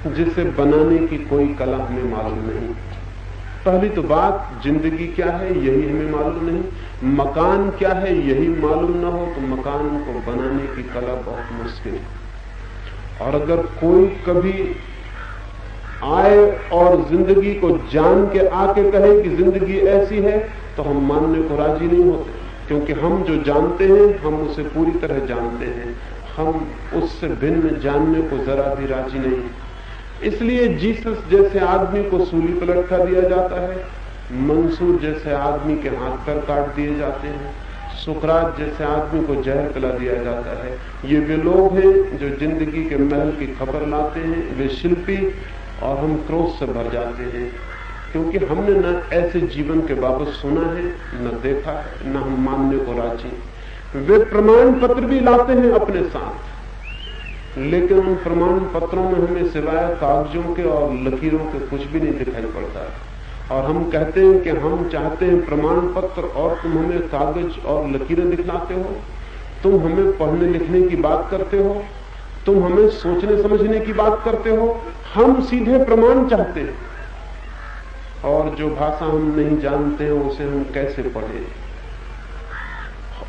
जिसे बनाने की कोई कला हमें मालूम नहीं। पहली तो बात, जिंदगी क्या है यही हमें मालूम नहीं। मकान क्या है यही मालूम ना हो तो मकान को बनाने की कला बहुत मुश्किल है। और अगर कोई कभी आए और जिंदगी को जान के आके कहे कि जिंदगी ऐसी है, तो हम मानने को राजी नहीं होते, क्योंकि हम जो जानते हैं हम उसे पूरी तरह जानते हैं, हम उससे भिन्न जानने को जरा भी राजी नहीं। इसलिए जीसस जैसे आदमी को सूली पर लटका दिया जाता है, मंसूर जैसे आदमी के हाथ पैर काट दिए जाते हैं, सुकरात जैसे आदमी को जहर पिला दिया जाता है। ये वे लोग हैं जो जिंदगी के महल की खबर लाते हैं, वे शिल्पी, और हम क्रोध से भर जाते हैं, क्योंकि हमने न ऐसे जीवन के बाबत सुना है, न देखा है, न हम मानने को राजी। वे प्रमाण पत्र भी लाते हैं अपने साथ, लेकिन उन प्रमाण पत्रों में हमें सिवाय कागजों के और लकीरों के कुछ भी नहीं दिखाई पड़ता। और हम कहते हैं कि हम चाहते हैं प्रमाण पत्र, और तुम हमें कागज और लकीरें दिखलाते हो, तुम हमें पढ़ने लिखने की बात करते हो, तुम हमें सोचने समझने की बात करते हो। हम सीधे प्रमाण चाहते हैं, और जो भाषा हम नहीं जानते हैं उसे हम कैसे पढ़ें,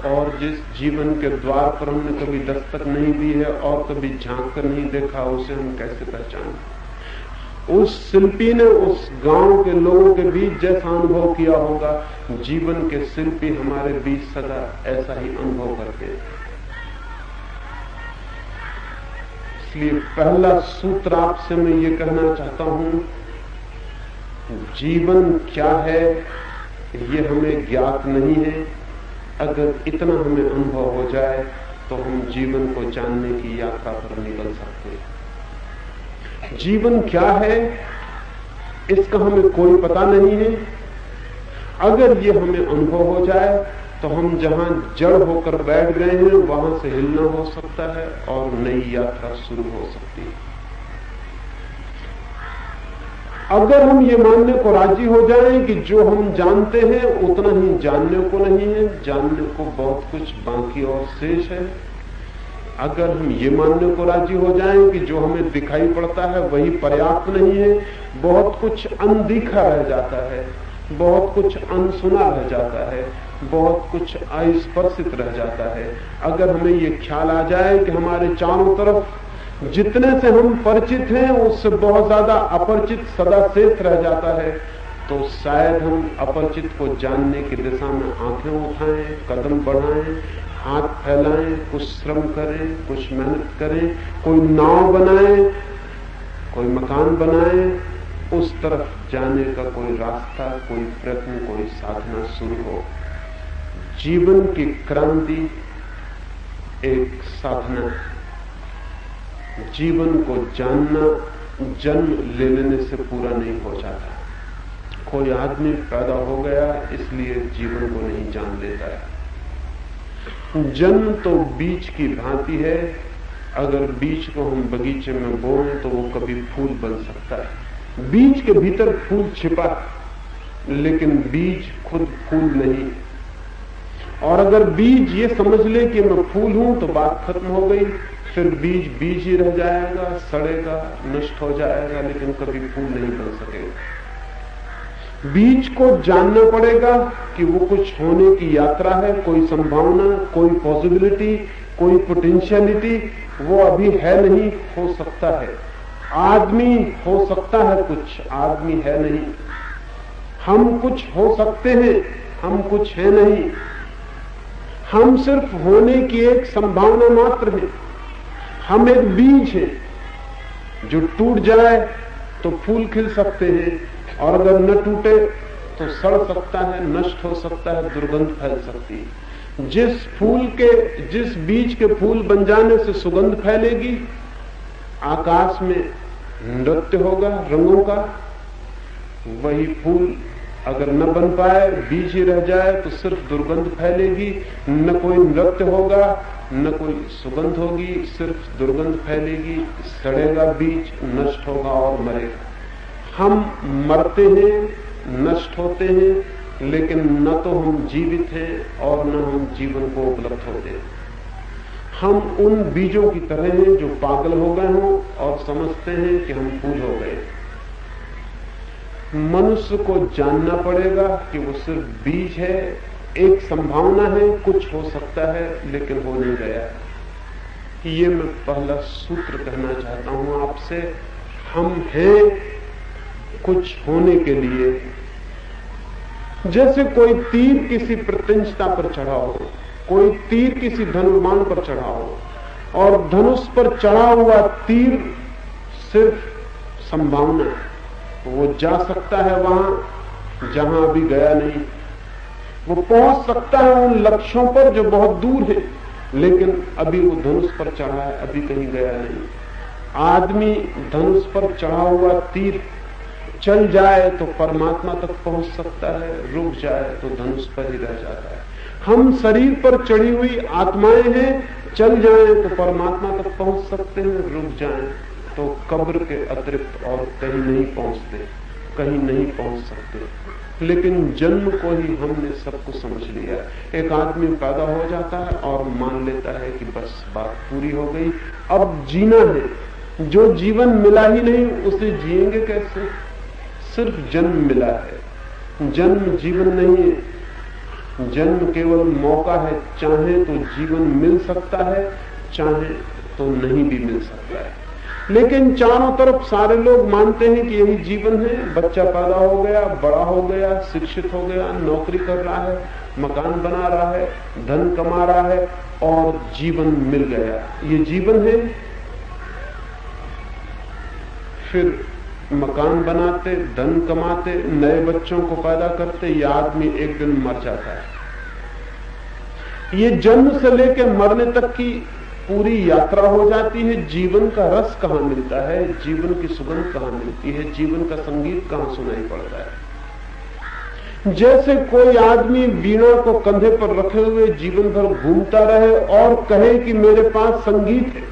और जिस जीवन के द्वार पर हमने कभी दस्तक नहीं दी है और कभी झांक कर नहीं देखा, उसे हम कैसे पहचानें। उस शिल्पी ने उस गांव के लोगों के बीच जैसा अनुभव किया होगा, जीवन के शिल्पी हमारे बीच सदा ऐसा ही अनुभव करते हैं। इसलिए पहला सूत्र आपसे मैं ये कहना चाहता हूं, जीवन क्या है ये हमें ज्ञात नहीं है। अगर इतना हमें अनुभव हो जाए तो हम जीवन को जानने की यात्रा पर निकल सकते हैं। जीवन क्या है इसका हमें कोई पता नहीं है। अगर ये हमें अनुभव हो जाए तो हम जहां जड़ होकर बैठ गए हैं वहां से हिलना हो सकता है और नई यात्रा शुरू हो सकती है। अगर हम ये मानने को राजी हो जाएं कि जो हम जानते हैं उतना ही जानने को नहीं है, जानने को बहुत कुछ बाकी और शेष है। अगर हम ये मानने को राजी हो जाएं कि जो हमें दिखाई पड़ता है वही पर्याप्त नहीं है, बहुत कुछ अनदेखा रह जाता है, बहुत कुछ अनसुना रह जाता है, बहुत कुछ अस्पर्शित रह जाता है। अगर हमें ये ख्याल आ जाए कि हमारे चारों तरफ जितने से हम परिचित हैं उससे बहुत ज्यादा अपरिचित सदा शेष रह जाता है, तो शायद हम अपरिचित को जानने की दिशा में आंखें उठाएं, कदम बढ़ाएं, हाथ फैलाएं, कुछ श्रम करें, कुछ मेहनत करें, कोई नाव बनाएं, कोई मकान बनाएं, उस तरफ जाने का कोई रास्ता, कोई प्रयत्न, कोई साधना शुरू हो। जीवन की क्रांति एक साधना है। जीवन को जानना जन्म ले लेने से पूरा नहीं हो जाता। कोई आदमी पैदा हो गया इसलिए जीवन को नहीं जान लेता है। जन्म तो बीज की भांति है, अगर बीज को हम बगीचे में बोएं तो वो कभी फूल बन सकता है। बीज के भीतर फूल छिपा, लेकिन बीज खुद फूल नहीं। और अगर बीज ये समझ ले कि मैं फूल हूं तो बात खत्म हो गई, फिर बीज बीज ही रह जाएगा, सड़ेगा, नष्ट हो जाएगा, लेकिन कभी फूल नहीं बन सकेगा। बीज को जानना पड़ेगा कि वो कुछ होने की यात्रा है, कोई संभावना, कोई पॉसिबिलिटी, कोई पोटेंशियलिटी वो अभी है नहीं, हो सकता है। आदमी हो सकता है कुछ, आदमी है नहीं। हम कुछ हो सकते हैं, हम कुछ है नहीं। हम सिर्फ होने की एक संभावना मात्र है। हम एक बीज हैं, जो टूट जाए तो फूल खिल सकते हैं, और अगर न टूटे तो सड़ सकता है, नष्ट हो सकता है, दुर्गंध फैल सकती है। जिस बीज के फूल बन जाने से सुगंध फैलेगी, आकाश में नृत्य होगा रंगों का, वही फूल अगर न बन पाए, बीज ही रह जाए तो सिर्फ दुर्गंध फैलेगी, न कोई नृत्य होगा, न कोई सुगंध होगी, सिर्फ दुर्गंध फैलेगी, सड़ेगा बीज, नष्ट होगा और मरेगा। हम मरते हैं, नष्ट होते हैं, लेकिन न तो हम जीवित हैं और न हम जीवन को उपलब्ध होते हैं। हम उन बीजों की तरह हैं जो पागल हो गए हों और समझते हैं कि हम फूल हो गए। मनुष्य को जानना पड़ेगा कि वो सिर्फ बीज है, एक संभावना है, कुछ हो सकता है, लेकिन हो नहीं गया। ये मैं पहला सूत्र कहना चाहता हूं आपसे। हम हैं कुछ होने के लिए। जैसे कोई तीर किसी प्रत्यंशता पर चढ़ा हो, कोई तीर किसी धनुर्बाण पर चढ़ा हो, और धनुष पर चढ़ा हुआ तीर सिर्फ संभावना है, वो जा सकता है वहां जहां अभी गया नहीं। वो पहुंच सकता है उन लक्ष्यों पर जो बहुत दूर है, लेकिन अभी वो धनुष पर चढ़ा है, अभी कहीं गया नहीं। आदमी धनुष पर चढ़ा हुआ तीर चल जाए तो परमात्मा तक पहुंच सकता है, रुक जाए तो धनुष पर ही रह जाता है। हम शरीर पर चढ़ी हुई आत्माएं हैं, चल जाएं तो परमात्मा तक पहुंच सकते हैं, रुक जाएं तो कब्र के अतिरिक्त और कहीं नहीं पहुंचते, कहीं नहीं पहुंच सकते। लेकिन जन्म को ही हमने सब कुछ समझ लिया। एक आदमी पैदा हो जाता है और मान लेता है कि बस बात पूरी हो गई, अब जीना है। जो जीवन मिला ही नहीं उसे जिएंगे कैसे? सिर्फ जन्म मिला है, जन्म जीवन नहीं है। जन्म केवल मौका है, चाहे तो जीवन मिल सकता है, चाहे तो नहीं भी मिल सकता है। लेकिन चारों तरफ सारे लोग मानते हैं कि यही जीवन है। बच्चा पैदा हो गया, बड़ा हो गया, शिक्षित हो गया, नौकरी कर रहा है, मकान बना रहा है, धन कमा रहा है और जीवन मिल गया, ये जीवन है। फिर मकान बनाते, धन कमाते, नए बच्चों को पैदा करते, यह आदमी एक दिन मर जाता है। ये जन्म से लेकर मरने तक की पूरी यात्रा हो जाती है। जीवन का रस कहां मिलता है, जीवन की सुगंध कहां मिलती है, जीवन का संगीत कहां सुनाई पड़ता है। जैसे कोई आदमी वीणा को कंधे पर रखे हुए जीवन भर घूमता रहे और कहे कि मेरे पास संगीत है,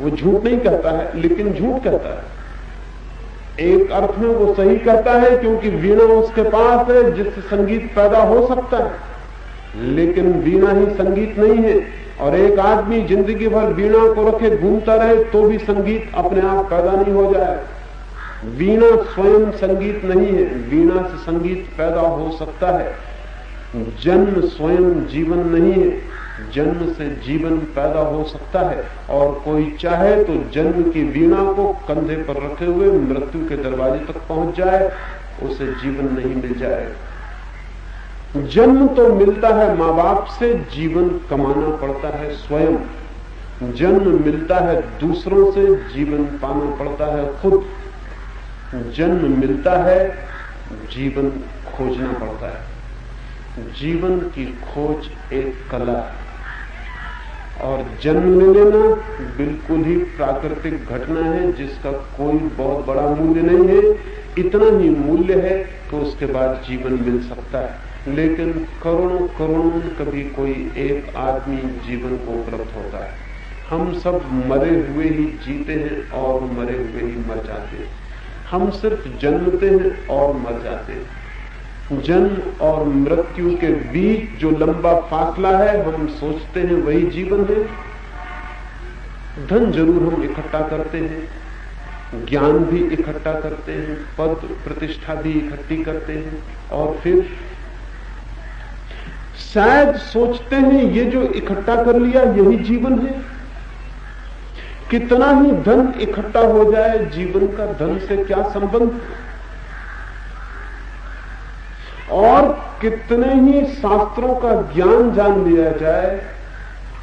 वो झूठ नहीं कहता है, लेकिन झूठ कहता है। एक अर्थ में वो सही कहता है, क्योंकि वीणा उसके पास है जिससे संगीत पैदा हो सकता है, लेकिन वीणा ही संगीत नहीं है। और एक आदमी जिंदगी भर वीणा को रखे घूमता रहे तो भी संगीत अपने आप पैदा नहीं हो जाए। वीणा स्वयं संगीत नहीं है, वीणा से संगीत पैदा हो सकता है। जन्म स्वयं जीवन नहीं है, जन्म से जीवन पैदा हो सकता है। और कोई चाहे तो जन्म की वीणा को कंधे पर रखे हुए मृत्यु के दरवाजे तक पहुंच जाए, उसे जीवन नहीं मिल जाएगा। जन्म तो मिलता है माँ बाप से, जीवन कमाना पड़ता है स्वयं। जन्म मिलता है दूसरों से, जीवन पाना पड़ता है खुद। जन्म मिलता है, जीवन खोजना पड़ता है। जीवन की खोज एक कला है और जन्म ले लेना बिल्कुल ही प्राकृतिक घटना है जिसका कोई बहुत बड़ा मूल्य नहीं है। इतना ही मूल्य है कि उसके बाद जीवन मिल सकता है। लेकिन करोड़ों करोड़ों कभी कोई एक आदमी जीवन को उपलब्ध होता है। हम सब मरे हुए ही जीते हैं और मरे हुए ही मर जाते हैं। हम सिर्फ जन्मते हैं और मर जाते हैं। जन्म और मृत्यु के बीच जो लंबा फासला है, हम सोचते हैं वही जीवन है। धन जरूर हम इकट्ठा करते हैं, ज्ञान भी इकट्ठा करते हैं, पद प्रतिष्ठा भी इकट्ठी करते हैं, और फिर शायद सोचते हैं ये जो इकट्ठा कर लिया यही जीवन है। कितना ही धन इकट्ठा हो जाए, जीवन का धन से क्या संबंध, और कितने ही शास्त्रों का ज्ञान जान लिया जाए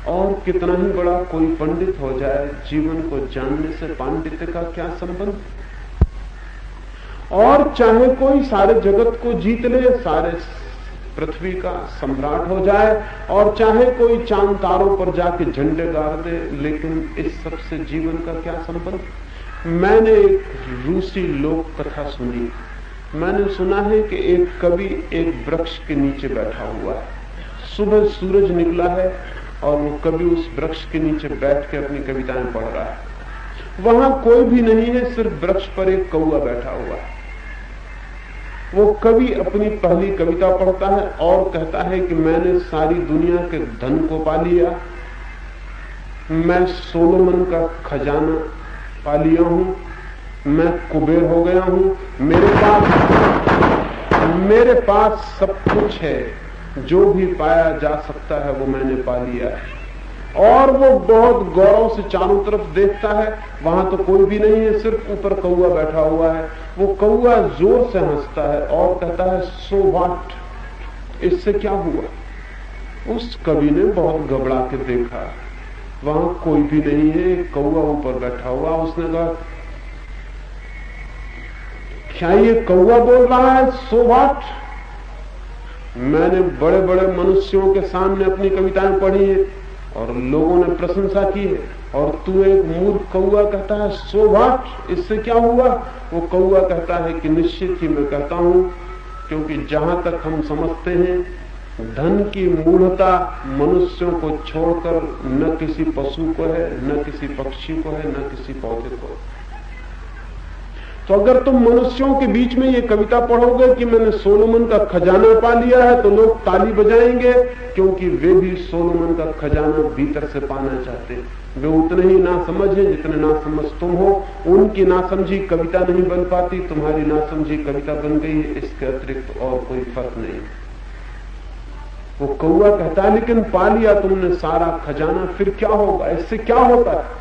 और कितना ही बड़ा कोई पंडित हो जाए, जीवन को जानने से पांडित्य का क्या संबंध। और चाहे कोई सारे जगत को जीत ले, सारे पृथ्वी का सम्राट हो जाए, और चाहे कोई चांद तारों पर जाके झंडे गाड़ दे, लेकिन इस सब से जीवन का क्या संबंध। मैंने एक रूसी लोक कथा सुनी। मैंने सुना है कि एक कवि एक वृक्ष के नीचे बैठा हुआ है। सुबह सूरज निकला है और वो कवि उस वृक्ष के नीचे बैठ के अपनी कविताएं पढ़ रहा है। वहां कोई भी नहीं है, सिर्फ वृक्ष पर एक कौआ बैठा हुआ है। वो कवि अपनी पहली कविता पढ़ता है और कहता है कि मैंने सारी दुनिया के धन को पा लिया, मैं सोलोमन का खजाना पा लिया हूं, मैं कुबेर हो गया हूं, मेरे पास सब कुछ है, जो भी पाया जा सकता है वो मैंने पा लिया है। और वो बहुत गौरव से चारों तरफ देखता है, वहां तो कोई भी नहीं है, सिर्फ ऊपर कौआ बैठा हुआ है। वो कौआ जोर से हंसता है और कहता है, सो व्हाट, इससे क्या हुआ? उस कवि ने बहुत घबरा के देखा, वहां कोई भी नहीं है, कौआ ऊपर बैठा हुआ। उसने कहा, क्या ये कौआ बोल रहा है सो व्हाट? मैंने बड़े बड़े मनुष्यों के सामने अपनी कविताएं पढ़ी है और लोगों ने प्रशंसा की है, और तू एक मूर्ख कौआ कहता है सो व्हाट, इससे क्या हुआ? वो कौआ कहता है कि निश्चित ही मैं कहता हूं, क्योंकि जहां तक हम समझते हैं धन की मूढ़ता मनुष्यों को छोड़कर न किसी पशु को है, न किसी पक्षी को है, न किसी पौधे को। तो अगर तुम मनुष्यों के बीच में ये कविता पढ़ोगे कि मैंने सोलोमन का खजाना पा लिया है, तो लोग ताली बजाएंगे, क्योंकि वे भी सोलोमन का खजाना भीतर से पाना चाहते हैं। वे उतने ही नासमझ हैं जितने नासमझ तुम हो। उनकी नासमझी कविता नहीं बन पाती, तुम्हारी नासमझी कविता बन गई, इसके अतिरिक्त और कोई फर्क नहीं। वो कौआ कहता है, लेकिन पा लिया तुमने सारा खजाना, फिर क्या होगा, इससे क्या होता है?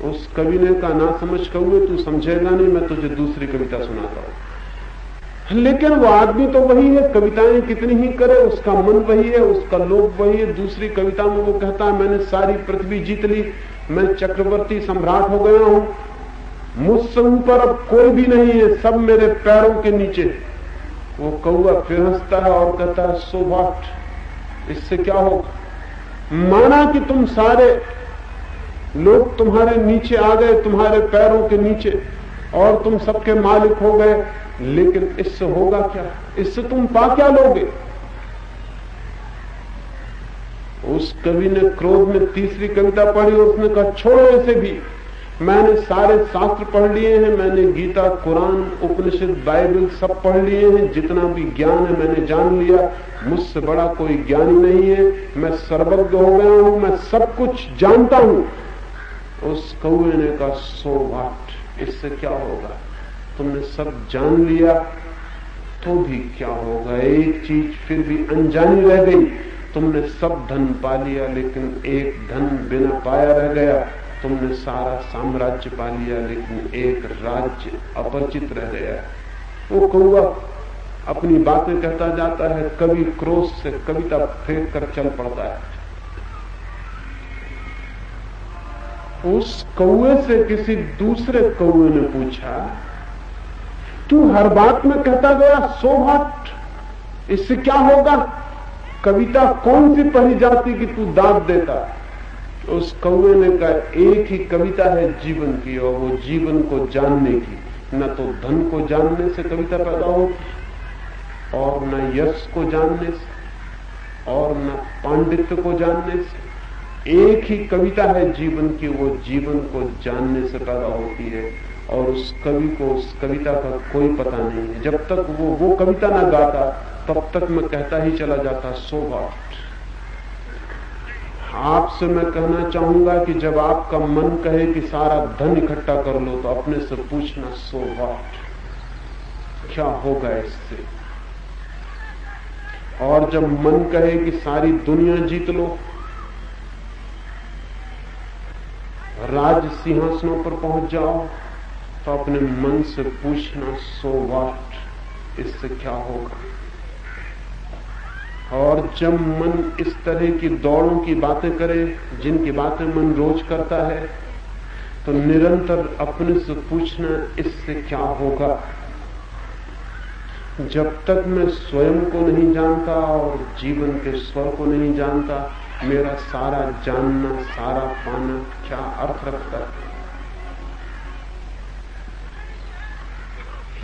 उस कवि ने कहा, ना समझ कौए, तू समझेगा नहीं, मैं तुझे दूसरी कविता सुनाता हूं। लेकिन वो आदमी तो वही है, कविताएं कितनी ही करे, उसका मन वही है, उसका लोभ वही है। दूसरी कविता में वो कहता है, मैंने सारी पृथ्वी जीत ली, मैं चक्रवर्ती सम्राट हो गया हूं, मुझसे ऊपर अब कोई भी नहीं है, सब मेरे पैरों के नीचे। वो कौआ फिर हंसता है और कहता है, सो व्हाट, इससे क्या होगा? माना कि तुम सारे लोग तुम्हारे नीचे आ गए, तुम्हारे पैरों के नीचे, और तुम सबके मालिक हो गए, लेकिन इससे होगा क्या? इससे तुम पा क्या लोगे? उस कवि ने क्रोध में तीसरी कविता पढ़ी और उसने कहा, छोड़ो इसे भी, मैंने सारे शास्त्र पढ़ लिए हैं, मैंने गीता, कुरान, उपनिषद, बाइबल सब पढ़ लिए हैं, जितना भी ज्ञान है मैंने जान लिया, मुझसे बड़ा कोई ज्ञानी नहीं है, मैं सर्वज्ञ हो गया हूं, मैं सब कुछ जानता हूं। उस कौए ने कहा, सो व्हाट, इससे क्या होगा? तुमने सब जान लिया तो भी क्या होगा? एक चीज फिर भी अनजानी रह गई, तुमने सब धन पा लिया, लेकिन एक धन बिना पाया रह गया। तुमने सारा साम्राज्य पा लिया, लेकिन एक राज्य अपरिचित रह गया। वो कौआ अपनी बातें कहता जाता है, कवि क्रोध से कविता फेंक कर चल पड़ता है। उस कौए से किसी दूसरे कौए ने पूछा, तू हर बात में कहता गया सो व्हाट, इससे क्या होगा? कविता कौन सी पढ़ी जाती कि तू दाद देता? उस कौए ने कहा, एक ही कविता है जीवन की, और वो जीवन को जानने की। न तो धन को जानने से कविता पैदा होती, और न यश को जानने से, और न पांडित्य को जानने से। एक ही कविता है जीवन की, वो जीवन को जानने से पैदा होती है, और उस कवि को उस कविता का कोई पता नहीं है। जब तक वो कविता ना गाता, तब तक मैं कहता ही चला जाता, सो व्हाट। आपसे मैं कहना चाहूंगा कि जब आपका मन कहे कि सारा धन इकट्ठा कर लो, तो अपने से पूछना, सो व्हाट, क्या होगा इससे? और जब मन कहे कि सारी दुनिया जीत लो, राज सिंहासनों पर पहुंच जाओ, तो अपने मन से पूछना, सो व्हाट, इससे क्या होगा? और जब मन इस तरह की दौड़ों की बातें करे, जिनकी बातें मन रोज करता है, तो निरंतर अपने से पूछना, इससे क्या होगा? जब तक मैं स्वयं को नहीं जानता और जीवन के स्वर को नहीं जानता, मेरा सारा जानना, सारा पाना क्या अर्थ रखता है?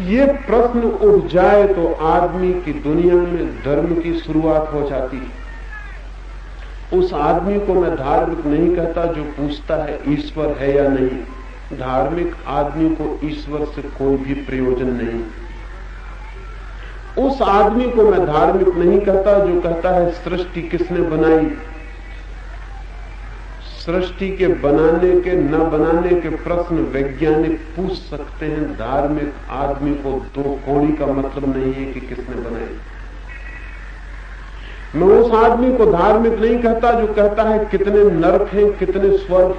ये प्रश्न उठ जाए तो आदमी की दुनिया में धर्म की शुरुआत हो जाती है। उस आदमी को मैं धार्मिक नहीं कहता जो पूछता है ईश्वर है या नहीं। धार्मिक आदमी को ईश्वर से कोई भी प्रयोजन नहीं। उस आदमी को मैं धार्मिक नहीं कहता जो कहता है सृष्टि किसने बनाई, सृष्टि के बनाने के न बनाने के प्रश्न वैज्ञानिक पूछ सकते हैं, धार्मिक आदमी को दो कौड़ी का मतलब नहीं है कि किसने बनाई। मैं उस आदमी को धार्मिक नहीं कहता जो कहता है कितने नरक हैं, कितने स्वर्ग।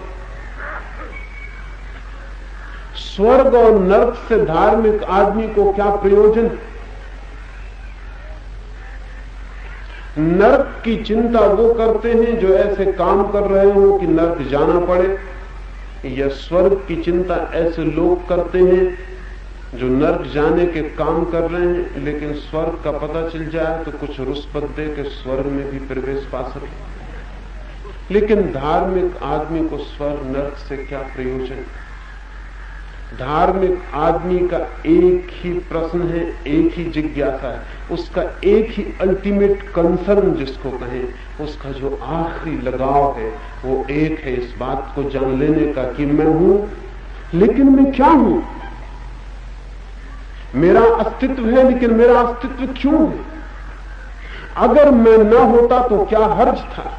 स्वर्ग और नरक से धार्मिक आदमी को क्या प्रयोजन? नरक की चिंता वो करते हैं जो ऐसे काम कर रहे हो कि नरक जाना पड़े, या स्वर्ग की चिंता ऐसे लोग करते हैं जो नरक जाने के काम कर रहे हैं, लेकिन स्वर्ग का पता चल जाए तो कुछ रुष्पत दे के स्वर्ग में भी प्रवेश पा सके। लेकिन धार्मिक आदमी को स्वर्ग नरक से क्या प्रयोजन? धार्मिक आदमी का एक ही प्रश्न है, एक ही जिज्ञासा है, उसका एक ही अल्टीमेट कंसर्न जिसको कहें, उसका जो आखिरी लगाव है वो एक है, इस बात को जान लेने का कि मैं हूं, लेकिन मैं क्या हूं? मेरा अस्तित्व है, लेकिन मेरा अस्तित्व क्यों है? अगर मैं न होता तो क्या हर्ज था,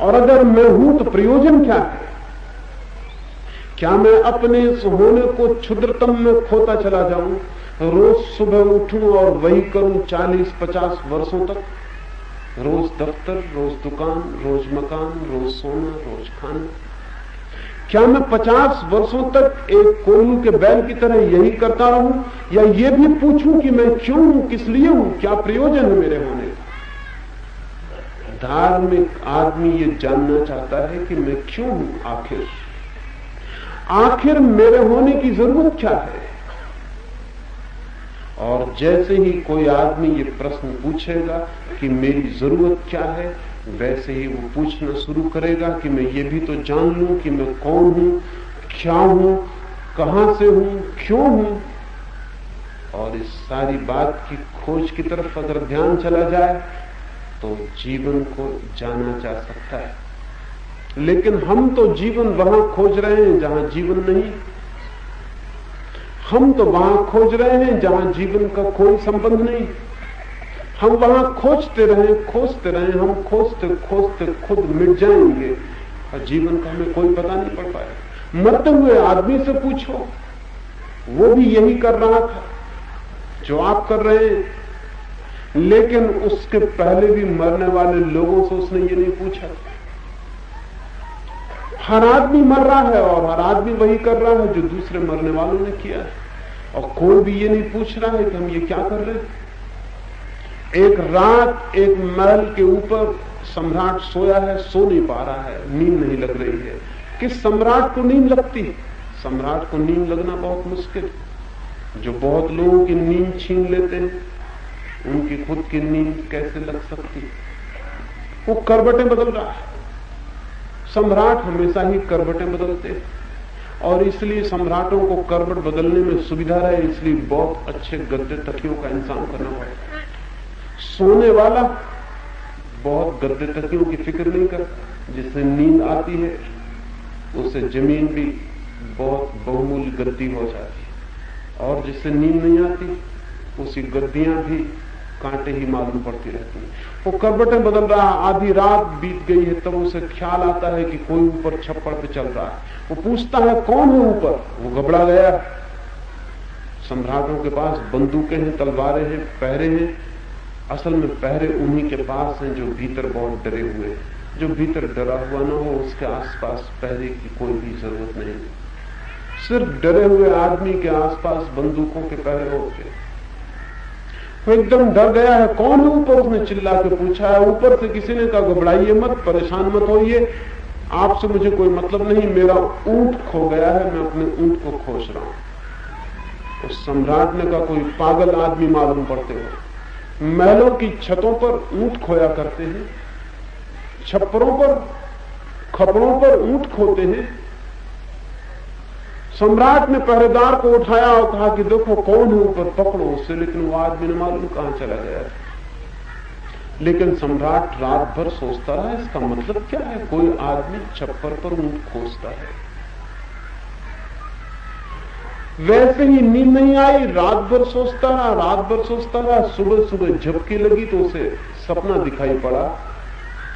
और अगर मैं हूं तो प्रयोजन क्या है? क्या मैं अपने इस होने को क्षुद्रतम में खोता चला जाऊं, रोज सुबह उठूं और वही करूं 40-50 वर्षों तक? रोज दफ्तर, रोज दुकान, रोज मकान, रोज सोना, रोज खाना। क्या मैं 50 वर्षों तक एक कोल्हू के बैल की तरह यही करता रहूं, या ये भी पूछूं कि मैं क्यों हूं, किस लिए हूं, क्या प्रयोजन है मेरे होने का? धार्मिक आदमी ये जानना चाहता है कि मैं क्यों हूं, आखिर मेरे होने की जरूरत क्या है? और जैसे ही कोई आदमी ये प्रश्न पूछेगा कि मेरी जरूरत क्या है, वैसे ही वो पूछना शुरू करेगा कि मैं ये भी तो जान लूं कि मैं कौन हूं, क्या हूं, कहां से हूं, क्यों हूं। और इस सारी बात की खोज की तरफ अगर ध्यान चला जाए तो जीवन को जाना जा सकता है। लेकिन हम तो जीवन वहां खोज रहे हैं जहां जीवन नहीं। हम तो वहां खोज रहे हैं जहां जीवन का कोई संबंध नहीं। हम वहां खोजते रहे, हम खोजते खोजते खुद मिट जाएंगे और जीवन का हमें कोई पता नहीं पड़ पाएगा। मरते हुए आदमी से पूछो, वो भी यही कर रहा था जो आप कर रहे हैं, लेकिन उसके पहले भी मरने वाले लोगों से उसने ये नहीं पूछा। हर आदमी मर रहा है और हर आदमी वही कर रहा है जो दूसरे मरने वालों ने किया है, और कोई भी ये नहीं पूछ रहा है कि हम ये क्या कर रहे हैं। एक रात एक महल के ऊपर सम्राट सोया है, सो नहीं पा रहा है, नींद नहीं लग रही है। किस सम्राट को नींद लगती है? सम्राट को नींद लगना बहुत मुश्किल। जो बहुत लोगों की नींद छीन लेते हैं, उनकी खुद की नींद कैसे लग सकती है? वो करवटें बदल रहा है। सम्राट हमेशा ही करवटें बदलते हैं, और इसलिए सम्राटों को करवट बदलने में सुविधा रहे, इसलिए बहुत अच्छे गद्दे तकियों का इंतजाम करना पड़ता है। सोने वाला बहुत गद्दे तकियों की फिक्र नहीं कर, जिससे नींद आती है उससे जमीन भी बहुत बहुमूल्य गद्दी हो जाती है, और जिससे नींद नहीं आती उसी गद्दियां भी कांटे ही मालूम पड़ती रहती है। वो करवटें बदल रहा है, आधी रात बीत गई है, तब उसे ख्याल आता है कि कोई ऊपर छप्पड़ पे चल रहा है। वो पूछता है कौन है ऊपर? वो घबरा गया। सम्राटों के पास बंदूकें हैं, तलवारें हैं, पहरे हैं। असल में पहरे उन्हीं के पास हैं जो भीतर बहुत डरे हुए हैं। जो भीतर डरा हुआ ना हो उसके आसपास पहरे की कोई भी जरूरत नहीं। सिर्फ डरे हुए आदमी के आसपास बंदूकों के पहरे होते। वो एकदम डर गया है, कौन है ऊपर? उसने चिल्ला के पूछा है। ऊपर से किसी ने कहा घबराइए मत, परेशान मत होइए, आपसे मुझे कोई मतलब नहीं, मेरा ऊंट खो गया है, मैं अपने ऊंट को खोज रहा हूं। उस सम्राट ने कहा कोई पागल आदमी मालूम पड़ते हो। महलों की छतों पर ऊंट खोया करते हैं, छप्परों पर, खपड़ों पर ऊंट खोते हैं। सम्राट ने पहरेदार को उठाया और कहा कि देखो कौन है ऊपर, पकड़ो उससे। लेकिन वो आदमी ने मालूम कहां चला गया। लेकिन सम्राट रात भर सोचता रहा, इसका मतलब क्या है? कोई आदमी छप्पर पर ऊंट खोजता है। वैसे ही नींद नहीं आई, रात भर सोचता रहा। सुबह सुबह झपकी लगी तो उसे सपना दिखाई पड़ा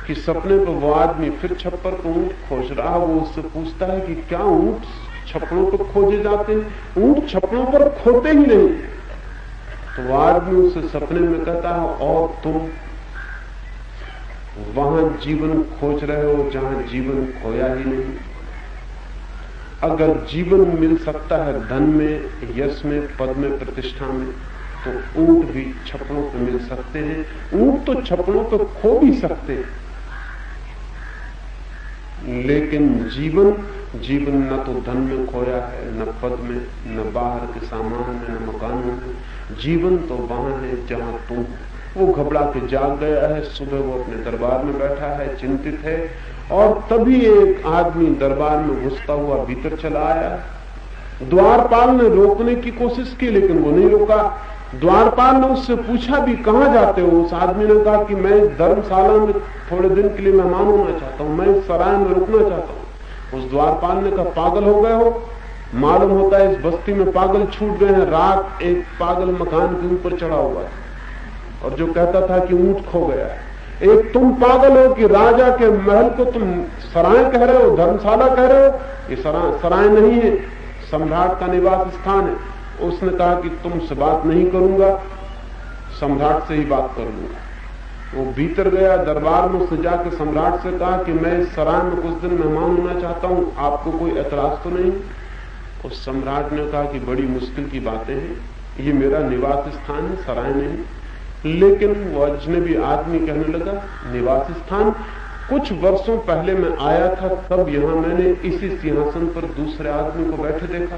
कि सपने में वो आदमी फिर छप्पर पर ऊंट खोज रहा। वो उससे पूछता है कि क्या ऊंट छप्परों पर खोजे जाते हैं? ऊंट छप्परों पर खोते ही नहीं। तो वो आदमी उससे सपने में कहता है, और तुम वहां जीवन खोज रहे हो जहां जीवन खोया ही नहीं। अगर जीवन मिल सकता है धन में, यश में, पद में, प्रतिष्ठा में, तो ऊंट भी छप्परों पर मिल सकते हैं। ऊंट तो छप्परों पर खो भी सकते हैं, लेकिन जीवन न तो धन में खोया है, न पद में, न बाहर के सामान में, न मकानों में। जीवन तो वहां है जहां तुम। वो घबरा के जाग गया है। सुबह वो अपने दरबार में बैठा है, चिंतित है, और तभी एक आदमी दरबार में घुसता हुआ भीतर चला आया। द्वारपाल ने रोकने की कोशिश की, लेकिन वो नहीं रोका। द्वारपाल ने उससे पूछा भी, कहां जाते हो? उस आदमी ने कहा कि मैं धर्मशाला में थोड़े दिन के लिए मेहमान होना चाहता हूं, मैं सराय में रुकना चाहता हूं। उस द्वारपाल ने कहा, पागल हो गए हो? मालूम होता है इस बस्ती में पागल छूट गए हैं। रात एक पागल मकान के ऊपर चढ़ा हुआ है और जो कहता था कि ऊंट खो गया है। एक तुम पागल हो कि राजा के महल को तुम सराय कह रहे हो, धर्मशाला कह रहे हो। ये सराय नहीं है, सम्राट का निवास स्थान है। उसने कहा कि तुमसे बात नहीं करूंगा, सम्राट से ही बात कर लूंगा। वो भीतर गया दरबार में, उसने जाकर सम्राट से कहा कि मैं इस सराय में कुछ दिन मेहमान होना चाहता हूं, आपको कोई एतराज तो नहीं? उस सम्राट ने कहा कि बड़ी मुश्किल की बातें हैं, ये मेरा निवास स्थान है, सराय नहीं। लेकिन वो अजनबी आदमी कहने लगा, निवास स्थान? कुछ वर्षों पहले मैं आया था, तब यहां मैंने इसी सिंहासन पर दूसरे आदमी को बैठे देखा।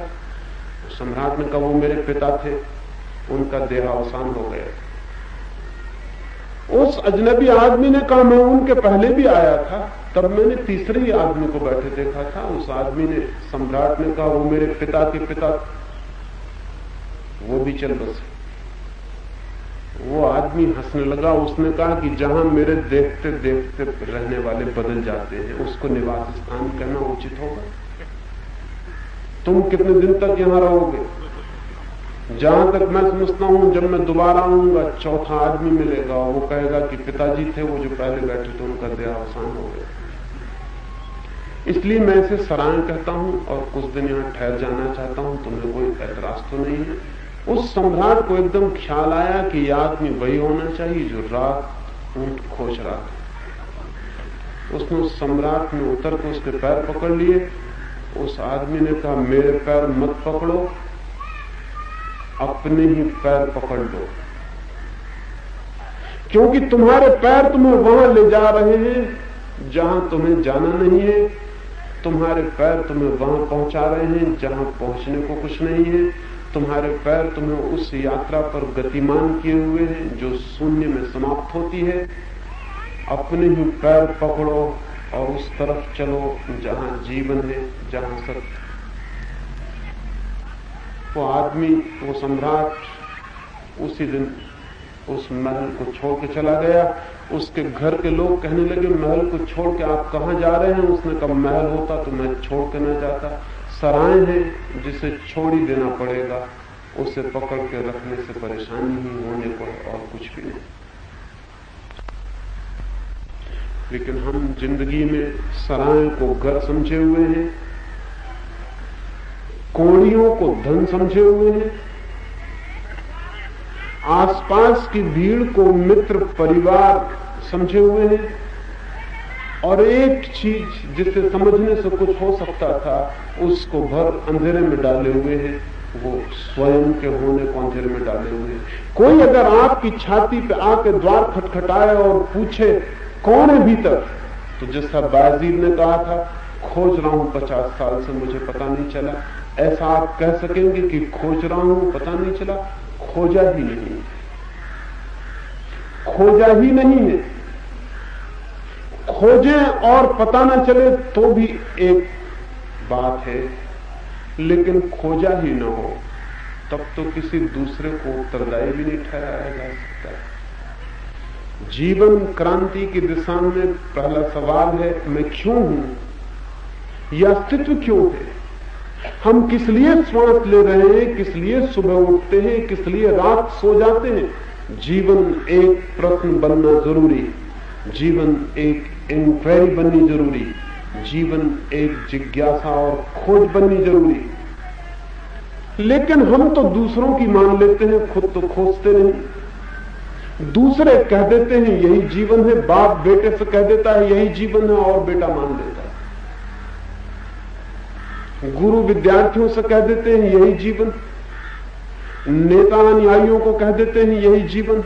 सम्राट ने कहा, वो मेरे पिता थे, उनका देहावसान हो गया। उस अजनबी आदमी ने कहा, मैं उनके पहले भी आया था, तब मैंने तीसरे ही आदमी को बैठे देखा था। उस आदमी ने, सम्राट ने कहा, वो मेरे पिता के पिता, वो भी चल बसे। वो आदमी हंसने लगा। उसने कहा कि जहां मेरे देखते देखते रहने वाले बदल जाते हैं, उसको निवास स्थान कहना उचित होगा। तुम कितने दिन तक यहां रहोगे? जहां तक मैं समझता हूं, जब मैं दोबारा आऊंगा, चौथा आदमी मिलेगा, वो कहेगा कि पिताजी थे वो जो पहले बैठे थे, उनका देहावसान हो गया। इसलिए मैं इसे सराय कहता हूं और कुछ दिन यहां ठहर जाना चाहता हूं। तुम्हें कोई एतराज तो नहीं है? उस सम्राट को एकदम ख्याल आया कि यह आदमी वही होना चाहिए जो रात ऊंट खोज रहा था। उसने उस सम्राट ने उतर के उसके पैर पकड़ लिए। उस आदमी ने कहा, मेरे पैर मत पकड़ो, अपने ही पैर पकड़ लो, क्योंकि तुम्हारे पैर तुम्हें वहां ले जा रहे हैं जहां तुम्हें जाना नहीं है। तुम्हारे पैर तुम्हें वहां पहुंचा रहे हैं जहां पहुंचने को कुछ नहीं है। तुम्हारे पैर तुम्हें उस यात्रा पर गतिमान किए हुए हैं जो शून्य में समाप्त होती है। अपने ही पैर पकड़ो और उस तरफ चलो जहां जीवन है, जहां सत्य। वो आदमी, वो सम्राट उसी दिन उस महल को छोड़ के चला गया। उसके घर के लोग कहने लगे, महल को छोड़ के आप कहां जा रहे हैं? उसने कहा, महल होता तो मैं छोड़ के न जाता। सराय है जिसे छोड़ ही देना पड़ेगा, उसे पकड़ के रखने से परेशानी ही होने को और कुछ भी नहीं। लेकिन हम जिंदगी में सराय को घर समझे हुए हैं, कोड़ियों को धन समझे हुए हैं, आसपास की भीड़ को मित्र परिवार समझे हुए हैं, और एक चीज जिसे समझने से कुछ हो सकता था उसको भर अंधेरे में डाले हुए हैं, वो स्वयं के होने को अंधेरे में डाले हुए हैं। कोई अगर आपकी छाती पे आके द्वार खटखटाए और पूछे कौन है भीतर, तो जैसा बाजीद ने कहा था, खोज रहा हूं 50 साल से, मुझे पता नहीं चला, ऐसा आप कह सकेंगे कि खोज रहा हूं पता नहीं चला? खोजा ही नहीं, खोजा ही नहीं है। खोजें और पता न चले तो भी एक बात है, लेकिन खोजा ही न हो तब तो किसी दूसरे को उत्तरदायी भी नहीं ठहराया जा सकता। जीवन क्रांति की दिशा में पहला सवाल है, मैं क्यों हूं? यह अस्तित्व क्यों है? हम किस लिए श्वास ले रहे हैं? किस लिए सुबह उठते हैं? किस लिए रात सो जाते हैं? जीवन एक प्रश्न बनना जरूरी। जीवन एक इंक्वायरी बननी जरूरी, जीवन एक जिज्ञासा और खोज बननी जरूरी। लेकिन हम तो दूसरों की मान लेते हैं, खुद तो खोजते नहीं। दूसरे कह देते हैं यही जीवन है, बाप बेटे से कह देता है यही जीवन है और बेटा मान लेता है। गुरु विद्यार्थियों से कह देते हैं यही जीवन, नेता अनुयायियों को कह देते हैं यही जीवन,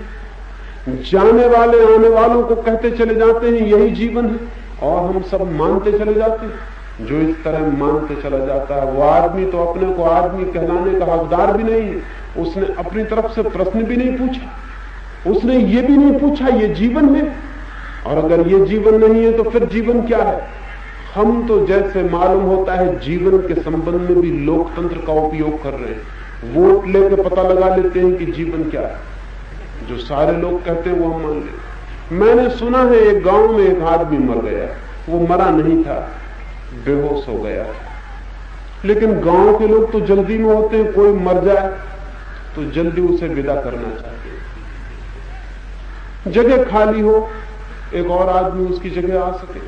जाने वाले आने वालों को कहते चले जाते हैं यही जीवन है, और हम सब मानते चले जाते हैं। जो इस तरह मानते चला जाता है वो आदमी तो अपने को आदमी कहलाने का हकदार भी नहीं है। उसने अपनी तरफ से प्रश्न भी नहीं पूछा, उसने ये भी नहीं पूछा ये जीवन है, और अगर ये जीवन नहीं है तो फिर जीवन क्या है। हम तो जैसे मालूम होता है जीवन के संबंध में भी लोकतंत्र का उपयोग कर रहे हैं, वोट लेकर पता लगा लेते हैं कि जीवन क्या है। जो सारे लोग कहते हैं वो हम मान लेते। मैंने सुना है एक गांव में एक आदमी मर गया, वो मरा नहीं था, बेहोश हो गया। लेकिन गांव के लोग तो जल्दी में होते हैं, कोई मर जाए तो जल्दी उसे विदा करना चाहते हैं। जगह खाली हो, एक और आदमी उसकी जगह आ सके।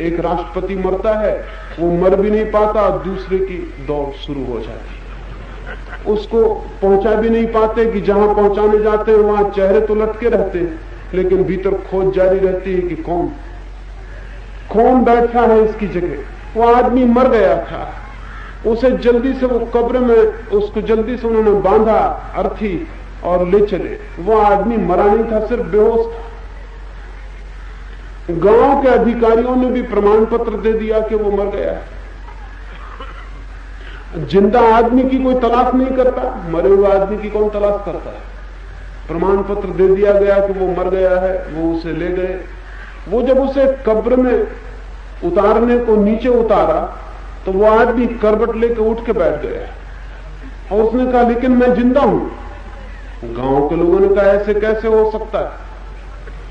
एक राष्ट्रपति मरता है, वो मर भी नहीं पाता, दूसरे की दौड़ शुरू हो जाती है। उसको पहुंचा भी नहीं पाते कि जहां पहुंचाने जाते हैं वहां चेहरे तो लटके रहते हैं, लेकिन भीतर खोज जारी रहती है कि कौन बैठा है इसकी जगह। वो आदमी मर गया था, उसे जल्दी से वो कब्र में उसको जल्दी से उन्होंने बांधा अर्थी और ले चले। वो आदमी मरा नहीं था, सिर्फ बेहोश था। गांव के अधिकारियों ने भी प्रमाण पत्र दे दिया कि वो मर गया है। जिंदा आदमी की कोई तलाश नहीं करता, मरे हुए आदमी की कौन तलाश करता है। प्रमाण पत्र दे दिया गया कि वो मर गया है, वो उसे ले गए। वो जब उसे कब्र में उतारने को नीचे उतारा तो वो आदमी करवट लेकर उठ के बैठ गया और उसने कहा लेकिन मैं जिंदा हूं। गांव के लोगों ने कहा ऐसे कैसे हो सकता है,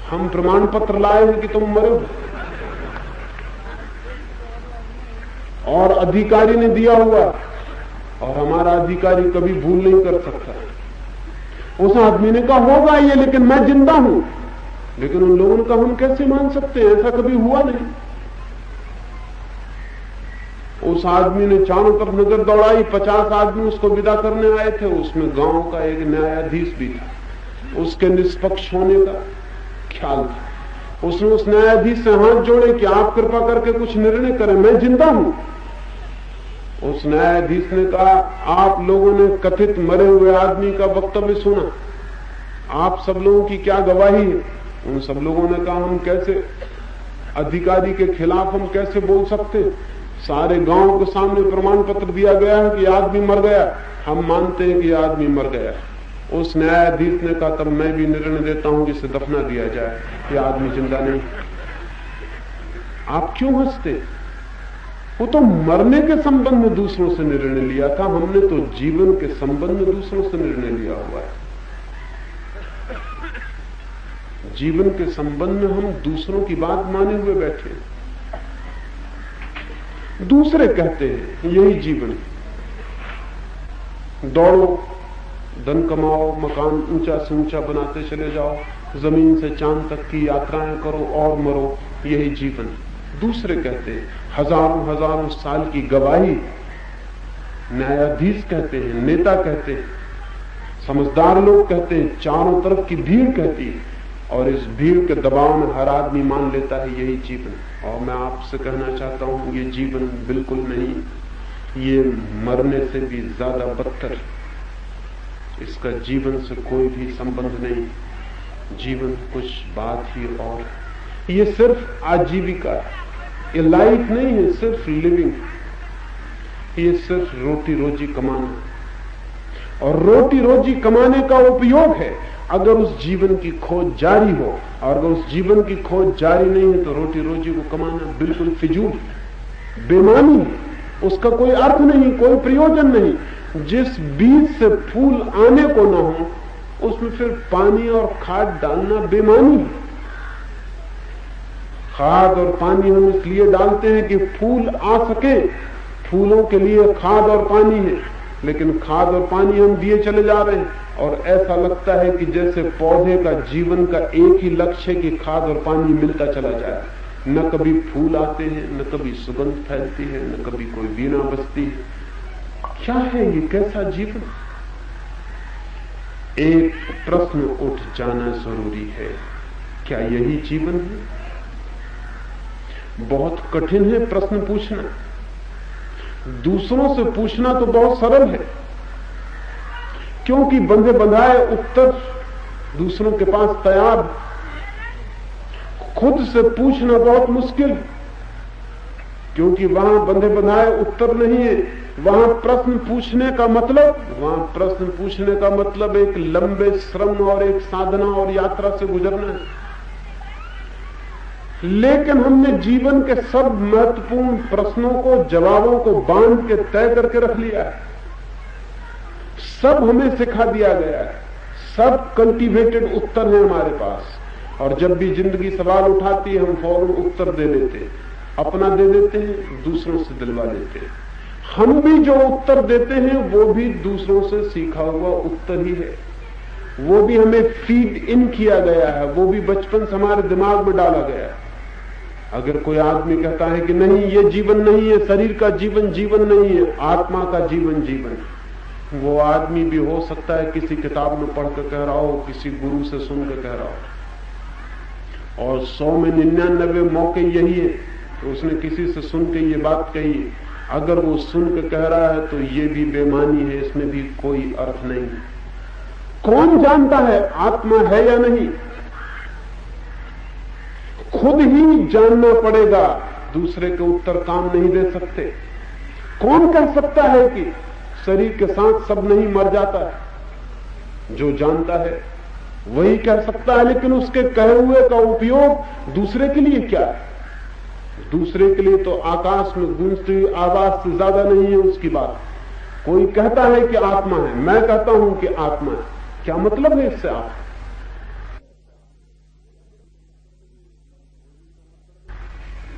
हम प्रमाण पत्र लाए हैं कि तुम मरे हो, और अधिकारी ने दिया हुआ, और हमारा अधिकारी कभी भूल नहीं कर सकता। उस आदमी ने कहा होगा ये, लेकिन मैं जिंदा हूं। लेकिन उन लोगों ने कहा हम कैसे मान सकते हैं, ऐसा कभी हुआ नहीं। उस आदमी ने चारों तरफ नजर दौड़ाई, 50 आदमी उसको विदा करने आए थे। उसमें गांव का एक न्यायाधीश भी था, उसके निष्पक्ष होने का ख्याल था। उसने उस न्यायाधीश से हाथ जोड़े कि आप कृपा करके कुछ निर्णय करें, मैं जिंदा हूं। उस न्यायाधीश ने कहा आप लोगों ने कथित मरे हुए आदमी का वक्तव्य सुना, आप सब लोगों की क्या गवाही है। उन सब लोगों ने कहा हम कैसे, अधिकारी के खिलाफ हम कैसे बोल सकते, सारे गांव के सामने प्रमाण पत्र दिया गया है कि आदमी मर गया, हम मानते हैं कि आदमी मर गया। उस न्यायाधीश ने कहा तब मैं भी निर्णय देता हूं कि इसे दफना दिया जाए, कि आदमी जिंदा नहीं। आप क्यों हंसते, वो तो मरने के संबंध में दूसरों से निर्णय लिया था, हमने तो जीवन के संबंध में दूसरों से निर्णय लिया हुआ है। जीवन के संबंध में हम दूसरों की बात माने हुए बैठे हैं। दूसरे कहते हैं यही जीवन है, दौड़ो, धन कमाओ, मकान ऊंचा से ऊंचा बनाते चले जाओ, जमीन से चांद तक की यात्राएं करो और मरो, यही जीवन है। दूसरे कहते हैं हजारों हजारों साल की गवाही, न्यायाधीश कहते हैं, नेता कहते हैं, समझदार लोग कहते हैं, चारों तरफ की भीड़ कहती है, और इस भीड़ के दबाव में हर आदमी मान लेता है यही जीवन। और मैं आपसे कहना चाहता हूं ये जीवन बिल्कुल नहीं, ये मरने से भी ज्यादा बदतर, इसका जीवन से कोई भी संबंध नहीं। जीवन कुछ बात ही और, ये सिर्फ आजीविका है, ये लाइफ नहीं है, सिर्फ लिविंग, ये सिर्फ रोटी रोजी कमाना, और रोटी रोजी कमाने का उपयोग है। अगर उस जीवन की खोज जारी हो, और अगर उस जीवन की खोज जारी नहीं है तो रोटी रोजी को कमाना बिल्कुल फिजूल, बेमानी है, उसका कोई अर्थ नहीं, कोई प्रयोजन नहीं। जिस बीज से फूल आने को ना हो उसमें फिर पानी और खाद डालना बेमानी है। खाद और पानी हम इसलिए डालते हैं कि फूल आ सके, फूलों के लिए खाद और पानी है, लेकिन खाद और पानी हम दिए चले जा रहे हैं, और ऐसा लगता है कि जैसे पौधे का जीवन का एक ही लक्ष्य है कि खाद और पानी मिलता चला जाए। न कभी फूल आते हैं, न कभी सुगंध फैलती है, न कभी कोई वीणा बजती है। क्या है ये, कैसा जीवन? एक प्रश्न उठ जाना जरूरी है, क्या यही जीवन है? बहुत कठिन है प्रश्न पूछना। दूसरों से पूछना तो बहुत सरल है, क्योंकि बंधे बंधाए उत्तर दूसरों के पास तैयार। खुद से पूछना बहुत मुश्किल, क्योंकि वहां बंधे बंधाए उत्तर नहीं है। वहां प्रश्न पूछने का मतलब एक लंबे श्रम और एक साधना और यात्रा से गुजरना है। लेकिन हमने जीवन के सब महत्वपूर्ण प्रश्नों को, जवाबों को बांध के तय करके रख लिया है। सब हमें सिखा दिया गया है, सब कल्टीवेटेड उत्तर है हमारे पास। और जब भी जिंदगी सवाल उठाती है हम फौरन उत्तर दे देते हैं, अपना दे देते हैं, दूसरों से दिलवा लेते हैं। हम भी जो उत्तर देते हैं वो भी दूसरों से सीखा हुआ उत्तर ही है। वो भी हमें फीड इन किया गया है, वो भी बचपन से हमारे दिमाग में डाला गया है। अगर कोई आदमी कहता है कि नहीं ये जीवन नहीं है, शरीर का जीवन जीवन नहीं है, आत्मा का जीवन जीवन है, वो आदमी भी हो सकता है किसी किताब में पढ़ कर कह रहा हो, किसी गुरु से सुनकर कह रहा हो, और 100 में 99 मौके यही है तो उसने किसी से सुन के ये बात कही। अगर वो सुन के कह रहा है तो ये भी बेमानी है, इसमें भी कोई अर्थ नहीं। कौन जानता है आत्मा है या नहीं? खुद ही जानना पड़ेगा, दूसरे के उत्तर काम नहीं दे सकते। कौन कह सकता है कि शरीर के साथ सब नहीं मर जाता है? जो जानता है वही कह सकता है, लेकिन उसके कहे हुए का उपयोग दूसरे के लिए क्या है? दूसरे के लिए तो आकाश में गूंजती हुई आवाज से ज्यादा नहीं है उसकी बात। कोई कहता है कि आत्मा है, मैं कहता हूं कि आत्मा है, क्या मतलब है इससे? आप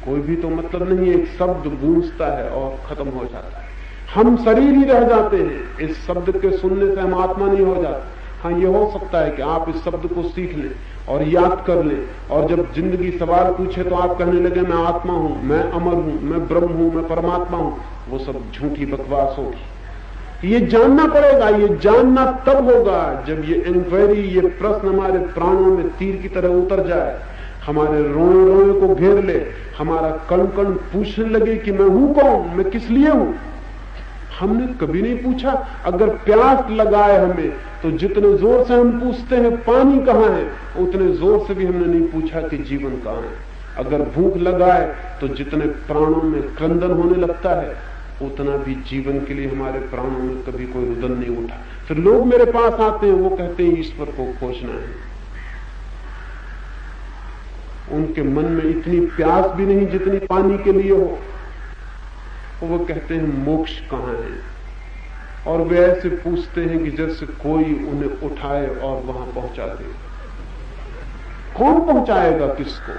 कोई भी तो मतलब नहीं है। एक शब्द गूंजता है और खत्म हो जाता है, हम शरीर ही रह जाते हैं। इस शब्द के सुनने से हम आत्मा नहीं हो जाते। हाँ, ये हो सकता है कि आप इस शब्द को सीख लें और याद कर लें, और जब जिंदगी सवाल पूछे तो आप कहने लगे मैं आत्मा हूं, मैं अमर हूं, मैं ब्रह्म हूं, मैं परमात्मा हूं। वो सब झूठी बकवास होगी। ये जानना पड़ेगा। ये जानना तब होगा जब ये इंक्वायरी, ये प्रश्न हमारे प्राणों में तीर की तरह उतर जाए, हमारे रोए रोए को घेर ले, हमारा कण कण पूछने लगे कि मैं हूं कौन, मैं किस लिए हूं। हमने कभी नहीं पूछा। अगर प्यास लगाए हमें तो जितने जोर से हम पूछते हैं पानी कहां है, उतने जोर से भी हमने नहीं पूछा कि जीवन कहां है। अगर भूख लगाए तो जितने प्राणों में क्रंदन होने लगता है, उतना भी जीवन के लिए हमारे प्राणों में कभी कोई रुदन नहीं उठा। फिर लोग मेरे पास आते हैं, वो कहते हैं ईश्वर को खोजना है। उनके मन में इतनी प्यास भी नहीं जितनी पानी के लिए हो। वो कहते हैं मोक्ष कहां है, और वे ऐसे पूछते हैं कि जैसे कोई उन्हें उठाए और वहां पहुंचा दे। कौन पहुंचाएगा किसको?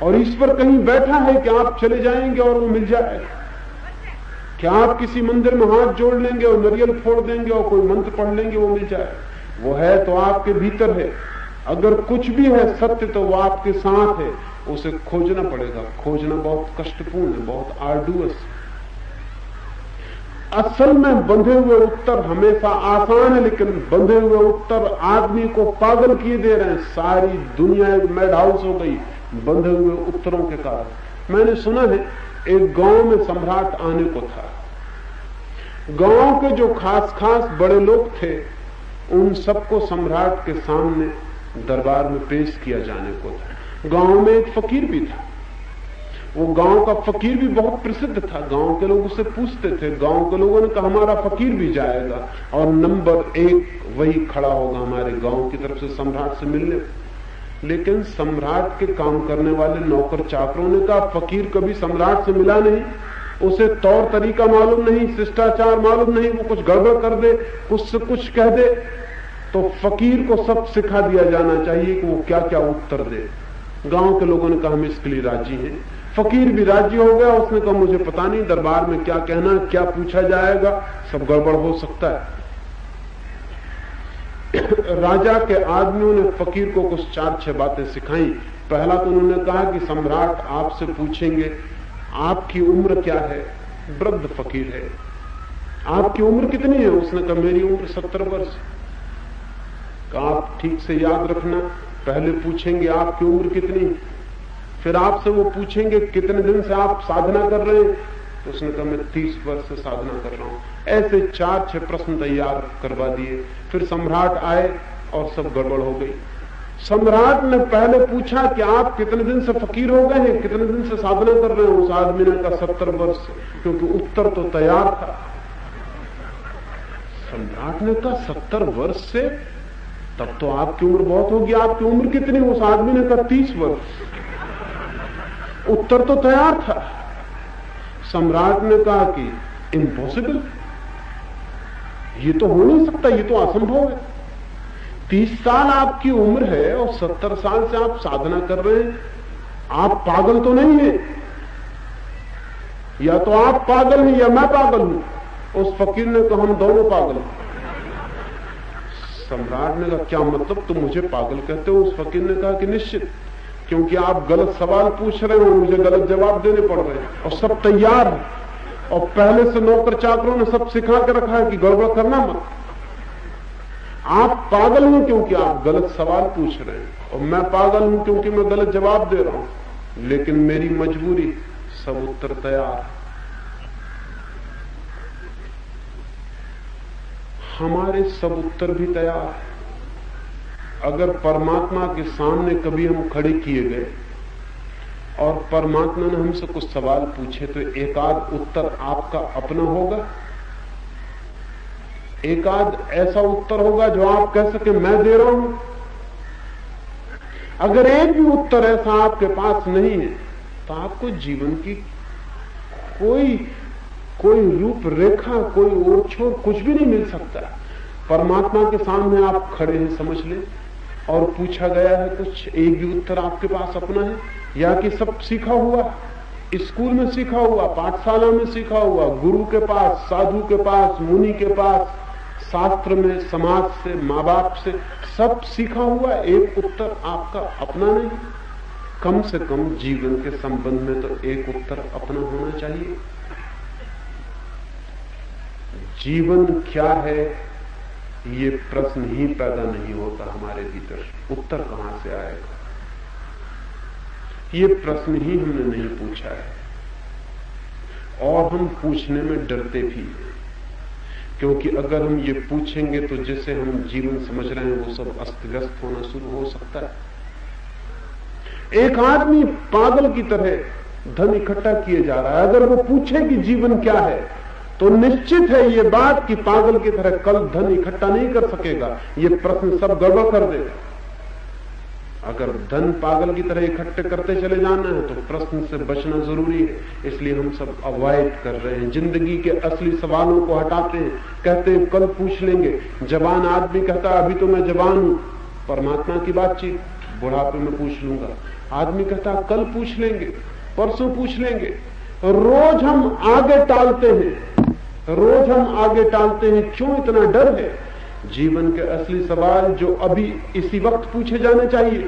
और ईश्वर कहीं बैठा है कि आप चले जाएंगे और वो मिल जाएगा? क्या आप किसी मंदिर में हाथ जोड़ लेंगे और नरियल फोड़ देंगे और कोई मंत्र पढ़ लेंगे वो मिल जाए? वो है तो आपके भीतर है। अगर कुछ भी है सत्य तो वो आपके साथ है, उसे खोजना पड़ेगा। खोजना बहुत कष्टपूर्ण है, बहुत आर्डुअस। असल में बंधे हुए उत्तर हमेशा आसान है, लेकिन बंधे हुए उत्तर आदमी को पागल किए दे रहे हैं। सारी दुनिया एक मैड हाउस हो गई बंधे हुए उत्तरों के कारण। मैंने सुना है एक गांव में सम्राट आने को था। गांव के जो खास खास बड़े लोग थे उन सबको सम्राट के सामने दरबार में पेश किया जाने को था। गांव में एक फकीर भी था। वो गांव का फकीर भी बहुत प्रसिद्ध था। गांव के लोग उससे पूछते थे। गांव के लोगों ने कहा हमारा फकीर भी जाएगा और नंबर 1 वही खड़ा होगा हमारे गांव की तरफ से सम्राट से मिलने। लेकिन सम्राट के काम करने वाले नौकर चाकरों ने कहा फकीर कभी सम्राट से मिला नहीं, उसे तौर तरीका मालूम नहीं, शिष्टाचार मालूम नहीं, वो कुछ गड़बड़ कर दे, कुछ से कुछ कह दे, तो फकीर को सब सिखा दिया जाना चाहिए कि वो क्या क्या उत्तर दे। गांव के लोगों ने कहा हम इसके लिए राजी हैं। फकीर भी राजी हो गया। उसने कहा मुझे पता नहीं दरबार में क्या कहना, क्या पूछा जाएगा, सब गड़बड़ हो सकता है। राजा के आदमियों ने फकीर को कुछ 4-6 बातें सिखाई। पहला तो उन्होंने कहा कि सम्राट आपसे पूछेंगे आपकी उम्र क्या है। वृद्ध फकीर है। आपकी उम्र कितनी है? उसने कहा मेरी उम्र 70 वर्ष। कहा आप ठीक से याद रखना, पहले पूछेंगे आपकी उम्र कितनी, फिर आपसे वो पूछेंगे कितने दिन से आप साधना कर रहे हैं। तो उसने कहा मैं 30 वर्ष से साधना कर रहा हूं। ऐसे 4-6 प्रश्न तैयार करवा दिए। फिर सम्राट आए और सब गड़बड़ हो गई। सम्राट ने पहले पूछा कि आप कितने दिन से फकीर हो गए हैं, कितने दिन से साधना कर रहे हैं। उस आदमी ने कहा 70 वर्ष, क्योंकि उत्तर तो तैयार था। सम्राट ने कहा 70 वर्ष से, तब तो आपकी उम्र बहुत होगी, आपकी उम्र कितनी? उस आदमी ने कहा 30 वर्ष। उत्तर तो तैयार था। सम्राट ने कहा कि इम्पॉसिबल, ये तो हो नहीं सकता, ये तो असंभव है। 30 साल आपकी उम्र है और 70 साल से आप साधना कर रहे हैं, आप पागल तो नहीं है? या तो आप पागल हैं या मैं पागल हूं। उस फकीर ने कहा हम दोनों पागल हैं। सम्राट ने कहा क्या मतलब, तुम मुझे पागल कहते हो? उस फकीर ने कहा कि निश्चित, क्योंकि आप गलत सवाल पूछ रहे हो, मुझे गलत जवाब देने पड़ रहे हैं और सब तैयार है और पहले से नौकर चाकरों ने सब सिखा के रखा है कि गड़बड़ करना मत। आप पागल हैं क्योंकि आप गलत सवाल पूछ रहे हैं और मैं पागल हूं क्योंकि मैं गलत जवाब दे रहा हूं। लेकिन मेरी मजबूरी, सब उत्तर तैयार है। हमारे सब उत्तर भी तैयार है। अगर परमात्मा के सामने कभी हम खड़े किए गए और परमात्मा ने हमसे कुछ सवाल पूछे तो एक आध उत्तर आपका अपना होगा, एक आध ऐसा उत्तर होगा जो आप कह सके मैं दे रहा हूं। अगर एक भी उत्तर ऐसा आपके पास नहीं है तो आपको जीवन की कोई रूपरेखा, कोई ओर छोर कुछ भी नहीं मिल सकता। परमात्मा के सामने आप खड़े हैं समझ लें और पूछा गया है कुछ, एक भी उत्तर आपके पास अपना है या कि सब सीखा हुआ, स्कूल में सीखा हुआ, पाठशाला में सीखा हुआ, गुरु के पास, साधु के पास, मुनि के पास, शास्त्र में, समाज से, माँ बाप से सब सीखा हुआ, एक उत्तर आपका अपना नहीं। कम से कम जीवन के संबंध में तो एक उत्तर अपना होना चाहिए। जीवन क्या है ये प्रश्न ही पैदा नहीं होता हमारे भीतर, उत्तर कहां से आएगा ये प्रश्न ही हमने नहीं पूछा है और हम पूछने में डरते भी हैं, क्योंकि अगर हम ये पूछेंगे तो जैसे हम जीवन समझ रहे हैं वो सब अस्त व्यस्त होना शुरू हो सकता है। एक आदमी पागल की तरह धन इकट्ठा किए जा रहा है, अगर वो पूछे कि जीवन क्या है तो निश्चित है ये बात कि पागल की तरह कल धन इकट्ठा नहीं कर सकेगा, ये प्रश्न सब गड़बड़ कर देगा। अगर धन पागल की तरह इकट्ठे करते चले जाना है तो प्रश्न से बचना जरूरी है, इसलिए हम सब अवॉइड कर रहे हैं, जिंदगी के असली सवालों को हटाते हैं, कहते हैं कल पूछ लेंगे। जवान आदमी कहता है अभी तो मैं जवान हूं, परमात्मा की बातचीत बुढ़ापे में पूछ लूंगा। आदमी कहता कल पूछ लेंगे, परसों पूछ लेंगे। रोज हम आगे टालते हैं, रोज हम आगे टालते हैं। क्यों इतना डर है? जीवन के असली सवाल जो अभी इसी वक्त पूछे जाने चाहिए,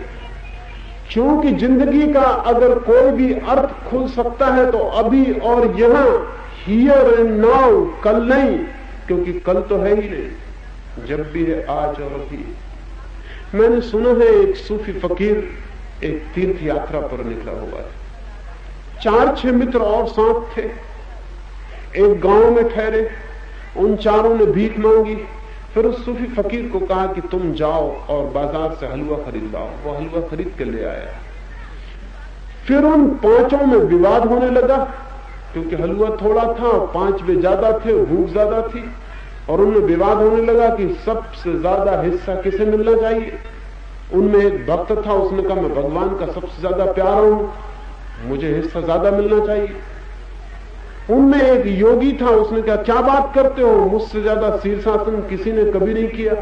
क्योंकि जिंदगी का अगर कोई भी अर्थ खुल सकता है तो अभी और यहां, हियर एंड नाउ, कल नहीं, क्योंकि कल तो है ही नहीं, जब भी है आज और अभी। मैंने सुना है एक सूफी फकीर एक तीर्थ यात्रा पर निकला हुआ है, 4-6 मित्र और साथ थे, एक गांव में ठहरे, उन चारों ने भीख मांगी। फिर उस सूफी फकीर को कहा कि तुम जाओ और बाजार से हलवा खरीद लाओ। वो हलवा खरीद के ले आया। फिर उन 5 में विवाद होने लगा, क्योंकि हलवा थोड़ा था, 5 वे ज्यादा थे, भूख ज्यादा थी, और उनमें विवाद होने लगा कि सबसे ज्यादा हिस्सा किसे मिलना चाहिए। उनमें एक भक्त था, उसने कहा मैं भगवान का सबसे ज्यादा प्यारा हूं, मुझे हिस्सा ज्यादा मिलना चाहिए। उनमें एक योगी था, उसने कहा क्या बात करते हो, मुझसे ज्यादा शीर्षासन किसी ने कभी नहीं किया,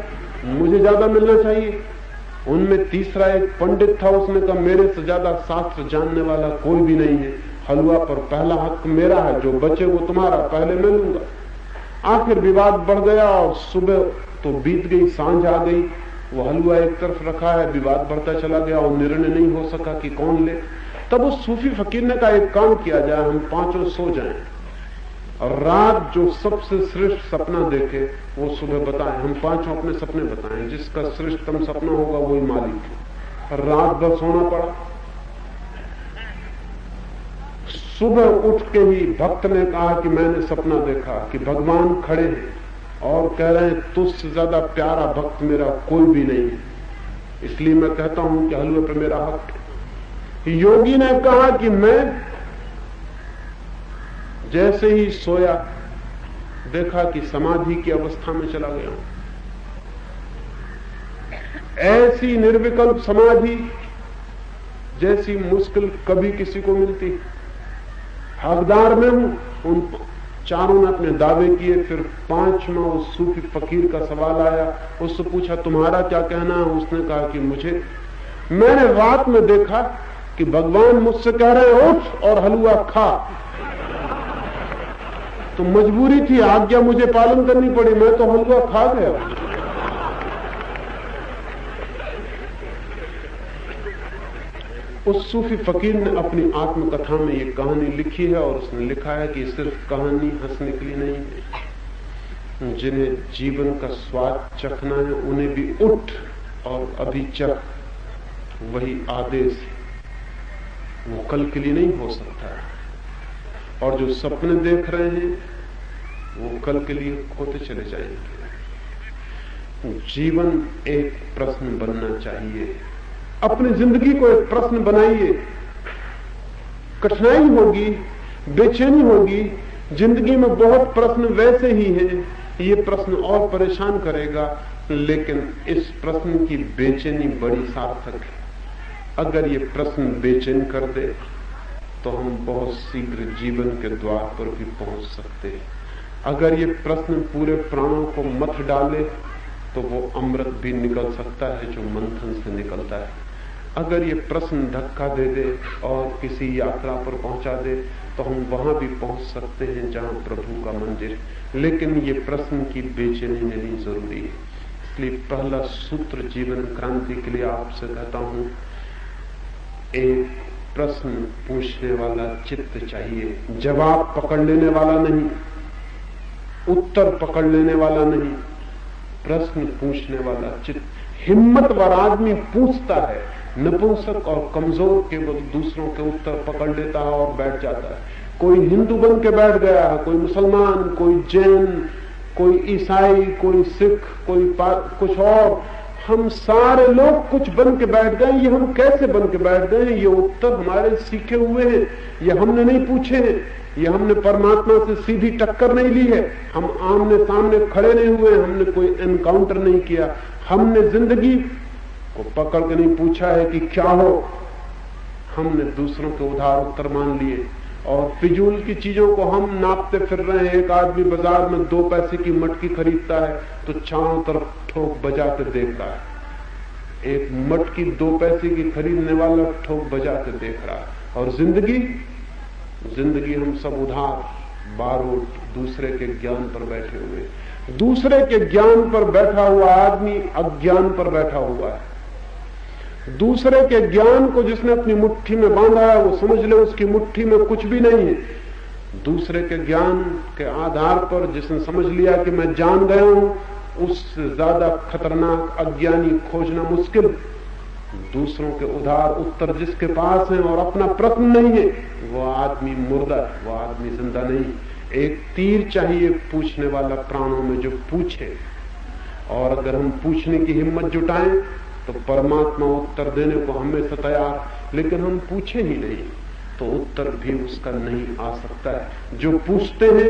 मुझे ज्यादा मिलना चाहिए। उनमें तीसरा एक पंडित था, उसने कहा मेरे से ज्यादा शास्त्र जानने वाला कोई भी नहीं है, हलवा पर पहला हक मेरा है, जो बचे वो तुम्हारा, पहले मैं लूंगा। आखिर विवाद बढ़ गया और सुबह तो बीत गई, सांझ आ गई, वो हलवा एक तरफ रखा है, विवाद बढ़ता चला गया और निर्णय नहीं हो सका कि कौन ले। तब उस सूफी फकीर ने कहा एक काम किया जाए, हम पांचों सो जाएं और रात जो सबसे श्रेष्ठ सपना देखे वो सुबह बताएं। हम पांचों अपने सपने बताएं, जिसका श्रेष्ठतम सपना होगा वही मालिक। रात भर सोना पड़ा। सुबह उठ के ही भक्त ने कहा कि मैंने सपना देखा कि भगवान खड़े हैं और कह रहे हैं तुझसे ज्यादा प्यारा भक्त मेरा कोई भी नहीं है, इसलिए मैं कहता हूं कि हलवे पे मेरा हक है। योगी ने कहा कि मैं जैसे ही सोया देखा कि समाधि की अवस्था में चला गया हूं। ऐसी निर्विकल्प समाधि जैसी मुश्किल कभी किसी को मिलती। हकदार में हूं। उन चारों ने अपने दावे किए। फिर पांचवा उस सूफी फकीर का सवाल आया। उससे पूछा तुम्हारा क्या कहना है? उसने कहा कि मैंने रात में देखा कि भगवान मुझसे कह रहे हैं उठ और हलवा खा, तो मजबूरी थी, आज्ञा मुझे पालन करनी पड़ी, मैं तो हलवा खा गया। उस सूफी फकीर ने अपनी आत्मकथा में ये कहानी लिखी है और उसने लिखा है कि सिर्फ कहानी हंसने के लिए नहीं है, जिन्हें जीवन का स्वाद चखना है उन्हें भी उठ और अभी चख, वही आदेश है। वो कल के लिए नहीं हो सकता है, और जो सपने देख रहे हैं वो कल के लिए खोते चले जाएंगे। जीवन एक प्रश्न बनना चाहिए। अपनी जिंदगी को एक प्रश्न बनाइए। कठिनाई होगी, बेचैनी होगी, जिंदगी में बहुत प्रश्न वैसे ही हैं, ये प्रश्न और परेशान करेगा, लेकिन इस प्रश्न की बेचैनी बड़ी सार्थक है। अगर ये प्रश्न बेचैन कर दे तो हम बहुत शीघ्र जीवन के द्वार पर भी पहुंच सकते हैं। अगर ये प्रश्न पूरे प्राणों को मथ डाले तो वो अमृत भी निकल सकता है जो मंथन से निकलता है। अगर ये प्रश्न धक्का दे दे और किसी यात्रा पर पहुंचा दे तो हम वहां भी पहुंच सकते हैं जहां प्रभु का मंदिर। लेकिन ये प्रश्न की बेचैनी लेनी जरूरी है। इसलिए पहला सूत्र जीवन क्रांति के लिए आपसे कहता हूं, एक प्रश्न पूछने वाला चित्त चाहिए, जवाब पकड़ लेने वाला नहीं, उत्तर पकड़ लेने वाला नहीं, प्रश्न पूछने वाला चित्त। हिम्मतवर आदमी पूछता है, नपुंसक और कमजोर केवल दूसरों के उत्तर पकड़ लेता है और बैठ जाता है। कोई हिंदू बन के बैठ गया है, कोई मुसलमान, कोई जैन, कोई ईसाई, कोई सिख, कोई कुछ और। हम सारे लोग कुछ बन के बैठ गए। ये हम कैसे बन के बैठ गए? ये उत्तर हमारे सीखे हुए हैं, ये हमने नहीं पूछे हैं, ये हमने परमात्मा से सीधी टक्कर नहीं ली है, हम आमने सामने खड़े नहीं हुए, हमने कोई एनकाउंटर नहीं किया, हमने जिंदगी को पकड़ के नहीं पूछा है कि क्या हो। हमने दूसरों के उधार उत्तर मान लिए और फिजूल की चीजों को हम नापते फिर रहे हैं। एक आदमी बाजार में 2 पैसे की मटकी खरीदता है तो चारों तरफ ठोक बजा के देखता है। एक मटकी 2 पैसे की खरीदने वाला ठोक बजा के देख रहा है। और जिंदगी हम सब उधार बारूद दूसरे के ज्ञान पर बैठे हुए। दूसरे के ज्ञान पर बैठा हुआ आदमी अज्ञान पर बैठा हुआ है। दूसरे के ज्ञान को जिसने अपनी मुट्ठी में बांधा है वो समझ ले उसकी मुट्ठी में कुछ भी नहीं है। दूसरे के ज्ञान के आधार पर जिसने समझ लिया कि मैं जान गया हूं, उससे ज्यादा खतरनाक अज्ञानी खोजना मुश्किल। दूसरों के उधार उत्तर जिसके पास है और अपना प्रश्न नहीं है, वो आदमी मुर्दा है, वो आदमी जिंदा नहीं। एक तीर चाहिए पूछने वाला प्राणों में जो पूछे। और अगर हम पूछने की हिम्मत जुटाएं तो परमात्मा उत्तर देने को हमेशा तैयार, लेकिन हम पूछे ही नहीं तो उत्तर भी उसका नहीं आ सकता है। जो पूछते हैं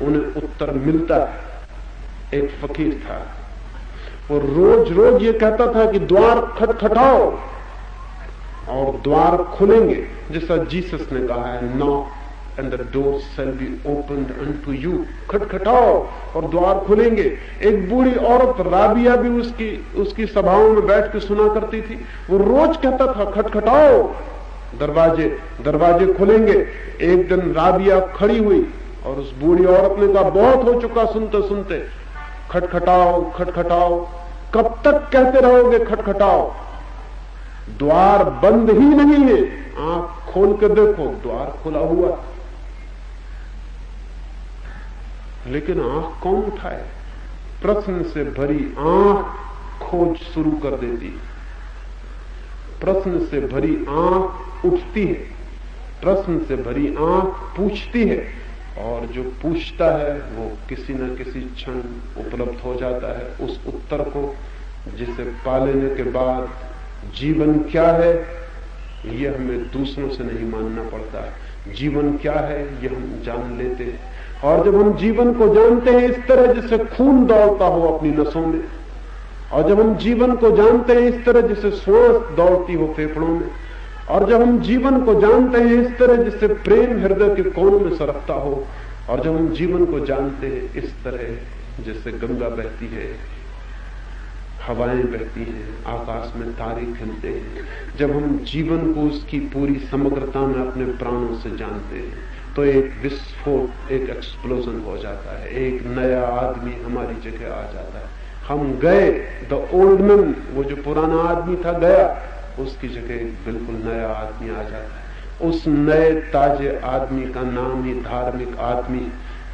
उन्हें उत्तर मिलता है। एक फकीर था, वो रोज रोज ये कहता था कि द्वार खटखटाओ और द्वार खुलेंगे, जैसा जीसस ने कहा है, knock and the door shall be opened unto you. खटखटाओ और द्वार खुलेंगे। एक बूढ़ी औरत राबिया भी उसकी सभाओं में बैठ के सुना करती थी। वो रोज कहता था खटखटाओ, दरवाजे खुलेंगे। एक दिन राबिया खड़ी हुई और उस बूढ़ी औरत ने कहा बहुत हो चुका सुनते सुनते, खटखटाओ खटखटाओ। कब तक कहते रहोगे खटखटाओ? द्वार बंद ही नहीं है, आंख खोल कर देखो, द्वार खुला हुआ, लेकिन आंख कौन उठाए? प्रश्न से भरी आंख खोज शुरू कर देती है, प्रश्न से भरी आंख उठती है, प्रश्न से भरी आंख पूछती है, और जो पूछता है वो किसी न किसी क्षण उपलब्ध हो जाता है उस उत्तर को, जिसे पा लेने के बाद जीवन क्या है यह हमें दूसरों से नहीं मानना पड़ता है। जीवन क्या है यह हम जान लेते हैं, और जब हम जीवन को जानते हैं इस तरह जैसे खून दौड़ता हो अपनी नसों में, और जब हम जीवन को जानते हैं इस तरह जैसे श्वास दौड़ती हो फेफड़ों में, और जब हम जीवन को जानते हैं इस तरह जैसे प्रेम हृदय के कोनों में सरकता हो, और जब हम जीवन को जानते हैं इस तरह जैसे गंगा बहती है, हवाएं बहती हैं, आकाश में तारे खिलते हैं, जब हम जीवन को उसकी पूरी समग्रता में अपने प्राणों से जानते हैं, तो एक विस्फोट, एक एक्सप्लोजन हो जाता है, एक नया आदमी हमारी जगह आ जाता है। हम गए, द ओल्ड मैन, वो जो पुराना आदमी था गया, उसकी जगह बिल्कुल नया आदमी आ जाता है। उस नए ताजे आदमी का नाम ही धार्मिक आदमी।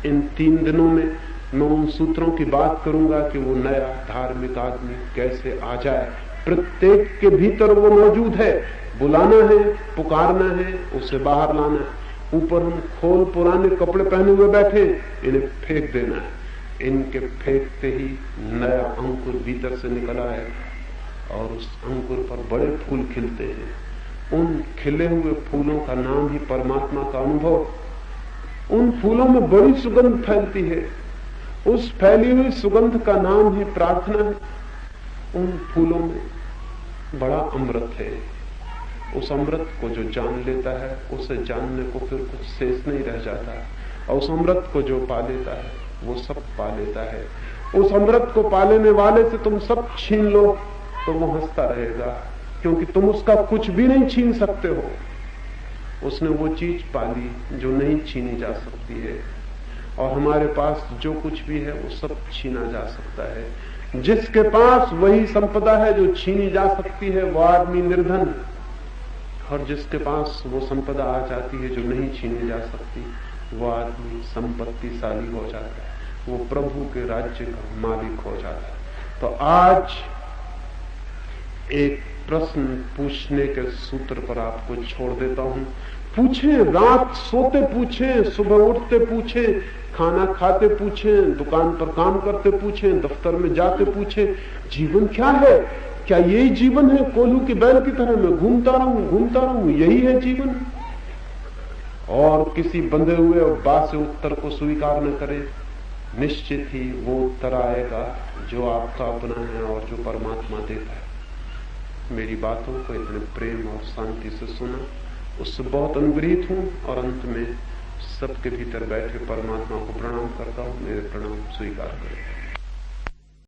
इन 3 दिनों में मैं उन सूत्रों की बात करूंगा कि वो नया धार्मिक आदमी कैसे आ जाए। प्रत्येक के भीतर वो मौजूद है, बुलाना है, पुकारना है, उसे बाहर लाना है। ऊपर हम खोल पुराने कपड़े पहने हुए बैठे, इन्हें फेंक देना है। इनके फेंकते ही नया अंकुर भीतर से निकल आएगा, और उस अंकुर पर बड़े फूल खिलते हैं। उन खिले हुए फूलों का नाम ही परमात्मा का अनुभव। उन फूलों में बड़ी सुगंध फैलती है, उस फैली हुई सुगंध का नाम ही प्रार्थना है। उन फूलों में बड़ा अमृत है। उस अमृत को जो जान लेता है, उसे जानने को फिर कुछ शेष नहीं रह जाता, और उस अमृत को जो पा लेता है वो सब पा लेता है। उस अमृत को पा लेने वाले से तुम सब छीन लो तो वो हंसता रहेगा, क्योंकि तुम उसका कुछ भी नहीं छीन सकते हो। उसने वो चीज पाली जो नहीं छीनी जा सकती है, और हमारे पास जो कुछ भी है वो सब छीना जा सकता है। जिसके पास वही संपदा है जो छीनी जा सकती है, वो आदमी निर्धन, और जिसके पास वो संपदा आ जाती है जो नहीं छीनी जा सकती, वो आदमी संपत्तिशाली हो जाता है, वो प्रभु के राज्य का मालिक हो जाता है। तो आज एक प्रश्न पूछने के सूत्र पर आपको छोड़ देता हूं। पूछें, रात सोते पूछें, सुबह उठते पूछें, खाना खाते पूछें, दुकान पर काम करते पूछें, दफ्तर में जाते पूछें, जीवन क्या है? क्या यही जीवन है? कोल्हू की बैल की तरह मैं घूमता रहूं, यही है जीवन? और किसी बंधे हुए और बासे उत्तर को स्वीकार न करे, निश्चित ही वो उत्तर आएगा जो आपका अपना है और जो परमात्मा देता है। मेरी बातों को इतने प्रेम और शांति से सुना, उससे बहुत अनुग्रहित हूं, और अंत में सबके भीतर बैठे परमात्मा को प्रणाम करता हूं। मेरे प्रणाम स्वीकार करें।